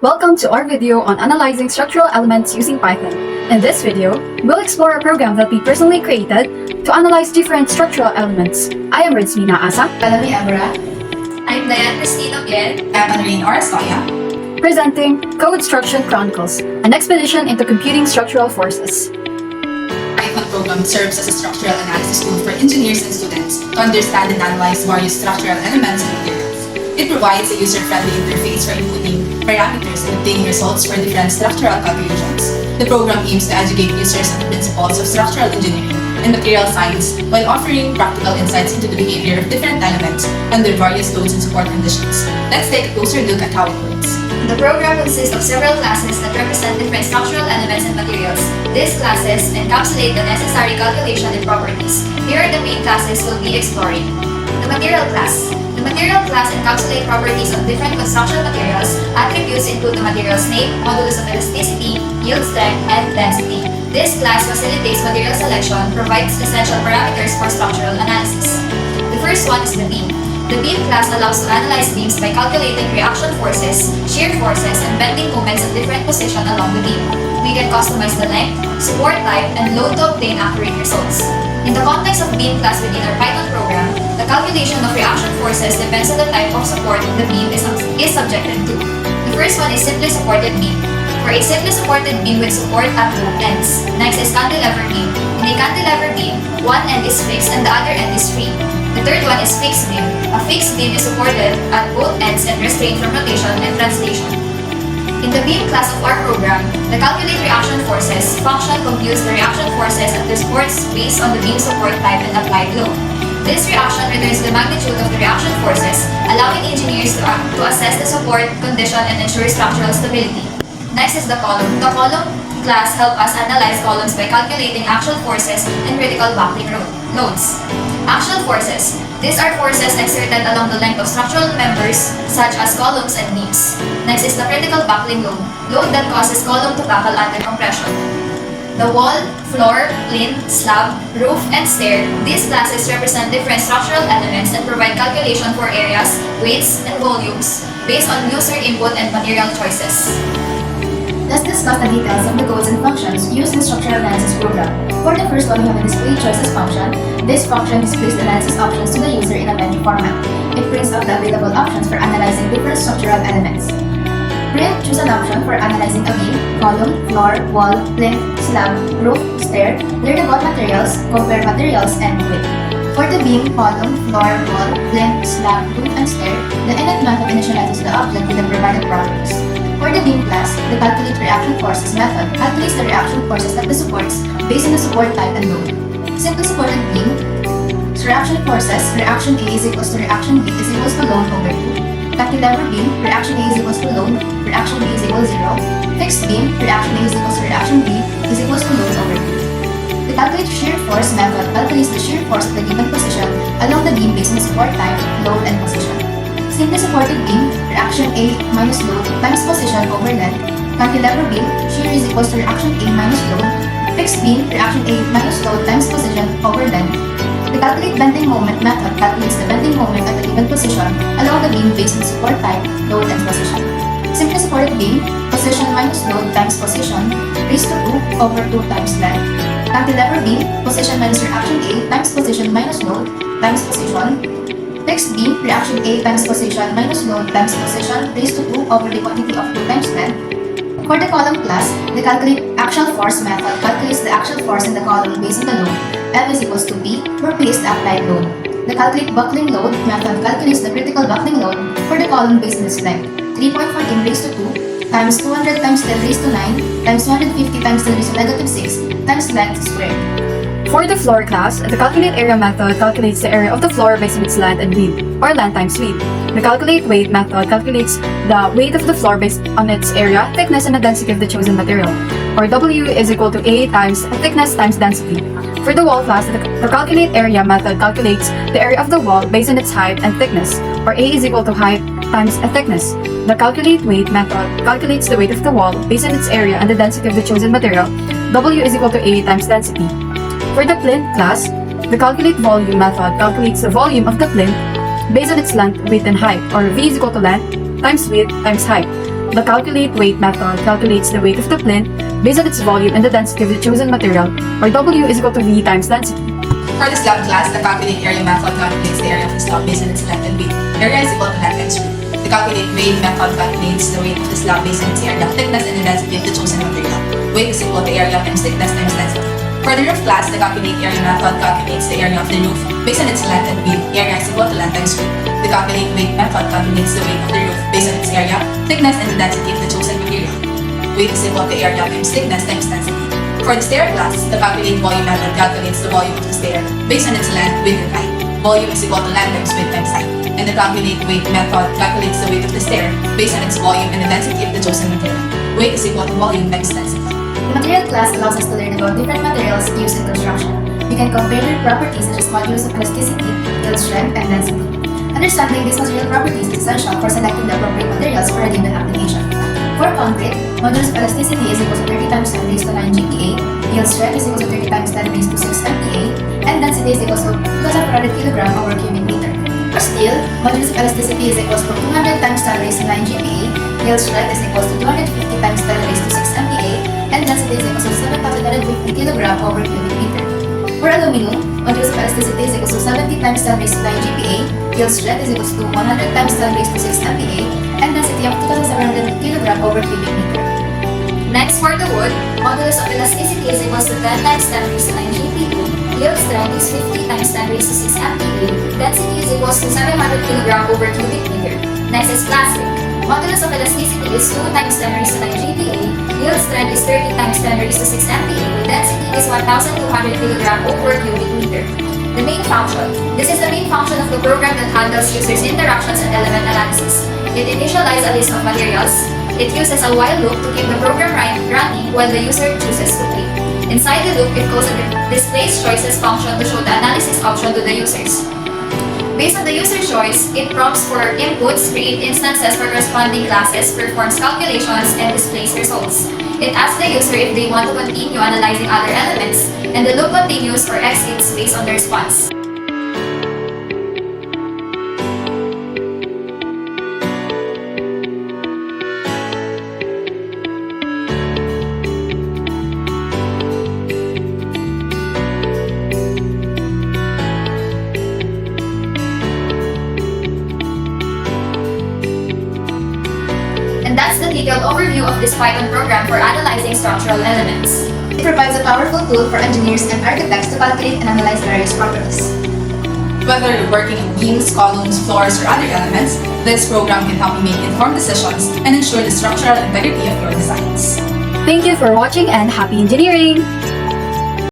Welcome to our video on analyzing structural elements using Python. In this video, we'll explore a program that we personally created to analyze different structural elements. I am Radzminah S. Louella Mae R. I'm Diane, Obien. I'm Noreign or Estoya. Presenting Codestructuon Chronicles, an expedition into computing structural forces. Python program serves as a structural analysis tool for engineers and students to understand and analyze various structural elements and materials. It provides a user-friendly interface for inputting parameters and obtaining results for different structural calculations. The program aims to educate users on the principles of structural engineering and material science while offering practical insights into the behavior of different elements under various loads and support conditions. Let's take a closer look at how it works. The program consists of several classes that represent different structural elements and materials. These classes encapsulate the necessary calculation and properties. Here are the main classes we'll be exploring. The material class. The material class encapsulates properties of different construction materials. Attributes include the material's name, modulus of elasticity, yield strength, and density. This class facilitates material selection, provides essential parameters for structural analysis. The first one is the beam. The beam class allows to analyze beams by calculating reaction forces, shear forces, and bending moments at different positions along the beam. We can customize the length, support type, and load to obtain accurate results. In the context of beam class within our Python program, the calculation of reaction forces depends on the type of support the beam is subjected to. The first one is simply supported beam. For a simply supported beam with support at both ends. Next is cantilever beam. In a cantilever beam, one end is fixed and the other end is free. The third one is fixed beam. A fixed beam is supported at both ends and restrained from rotation and translation. In the beam class of our program, the calculate reaction forces function computes the reaction forces at the supports based on the beam support type and applied load. This reaction returns the magnitude of the reaction forces, allowing engineers to assess the support condition and ensure structural stability. Next is the column. The column class helps us analyze columns by calculating actual forces and critical buckling loads. Actual forces. These are forces exerted along the length of structural members such as columns and beams. Next is the critical buckling load. Load that causes column to buckle under compression. The wall, floor, plinth, slab, roof, and stair. These classes represent different structural elements and provide calculation for areas, weights, and volumes based on user input and material choices. Let's discuss the details of the codes and functions used in structural analysis program. For the first one, we have a display choices function. This function displays the analysis options to the user in a menu format. It brings up the available options for analyzing different structural elements. Print, choose an option for analyzing a beam, column, floor, wall, plinth, slab, roof, stair. Learn about materials, compare materials, and width. For the beam, column, floor, wall, plinth, slab, roof, and stair, the init method initializes the object with the provided properties. For the beam class, the calculate reaction forces method calculates the reaction forces at the supports based on the support type and load. Simply supported beam, reaction forces, reaction A is equals to reaction B is equals to load over 2. Cantilever beam, reaction A is equals to load, reaction B is equals 0. Fixed beam, reaction A is equals to reaction B is equals to load over 2. The calculate shear force method calculates the shear force at the given position along the beam based on the support type, load, and position. Simply supported beam, reaction A minus load times position over length. Cantilever beam, shear is equals to reaction A minus load. Fixed beam, reaction A minus load times position over length. The calculate bending moment method calculates the bending moment at the given position along the beam based on support type, load, and position. Simply supported beam, position minus load times position raised to 2 over 2 times length. Cantilever beam, position minus reaction A times position minus load times position. Fixed beam, reaction A times position minus load times position raised to 2 over the quantity of 2 times length. For the column class, the calculate actual force method calculates the actual force in the column based on the load. F is equals to P, replace the applied load. The calculate buckling load method calculates the critical buckling load for the column based on its length. 3.14 raised to 2 times 200 times 10 raised to 9 times 250 times 10 raised to negative 6 times length squared. For the floor class, the calculate area method calculates the area of the floor based on its length and width, or length times width. The calculate weight method calculates the weight of the floor based on its area, thickness, and the density of the chosen material, or W is equal to A times thickness times density. For the wall class, the calculate area method calculates the area of the wall based on its height and thickness, or A is equal to height times thickness. The calculate weight method calculates the weight of the wall based on its area and the density of the chosen material, W is equal to A times density. For the plinth class, the calculate volume method calculates the volume of the plinth based on its length, width, and height, or V is equal to length times width times height. the calculate weight method calculates the weight of the plinth based on its volume and the density of the chosen material, where W is equal to V times density. For the slab class, the calculate area method calculates the area of the slab based on its length and weight. Area is equal to length times width. The calculate weight method calculates the weight of the slab based on its area, thickness, and the density of the chosen material. Weight is equal to area times thickness times density. For the roof class, the calculate area method calculates the area of the roof based on its length and width. Area is equal to length times width. The calculate weight method calculates the weight of the roof based on its area, thickness, and the density of the chosen material. Weight is equal to area times thickness times density. For the stair class, the calculate volume method calculates the volume of the stair based on its length, width, and height. Volume is equal to length times width times height. And the calculate weight method calculates the weight of the stair based on its volume and the density of the chosen material. Weight is equal to volume times density. The material class allows us to learn about different materials used in construction. We can compare their properties such as modulus of elasticity, yield strength, and density. Understanding these material properties is essential for selecting the appropriate materials for a given application. For concrete, modulus of elasticity is equal to 30 times 10 raised to 9 GPa, yield strength is equal to 30 times 10 raised to 6 MPa, and density is equal to 2,400 kg over cubic meter. For steel, modulus of elasticity is equal to 200 times 10 raised to 9 GPa, yield strength is equal to 250 times 10 raised to 6 MPa, and density is equal to 7,150 kg over cubic meter. For aluminum, modulus of elasticity is equal to 70 times 10 raised to 9 GPa, yield strength is equal to 100 times 10 raised to 6 MPa, and density of 2,700 kg over cubic meter. Next, for the wood, modulus of elasticity is equal to 10 times 10 raised to 9 GPa, yield strength is 50 times 10 raised to 6 MPa, density is equal to 700 kg over cubic meter. Next is plastic. Modulus of elasticity is 2 times 10 raised to 9 GPa, yield strength is 30 times 10 raised to 6 MPa, density is 1,200 kg over cubic meter. The main function. This is the main function of the program that handles users' interactions and element analysis. It initializes a list of materials. It uses a while loop to keep the program running while the user chooses to play. Inside the loop, it calls a displays choices function to show the analysis option to the users. Based on the user's choice, it prompts for inputs, create instances for corresponding classes, performs calculations, and displays results. It asks the user if they want to continue analyzing other elements, and the loop continues or exits based on the response. And that's the detailed overview of this Python program for analyzing structural elements. It provides a powerful tool for engineers and architects to calculate and analyze various properties. Whether you're working on beams, columns, floors, or other elements, this program can help you make informed decisions and ensure the structural integrity of your designs. Thank you for watching and happy engineering!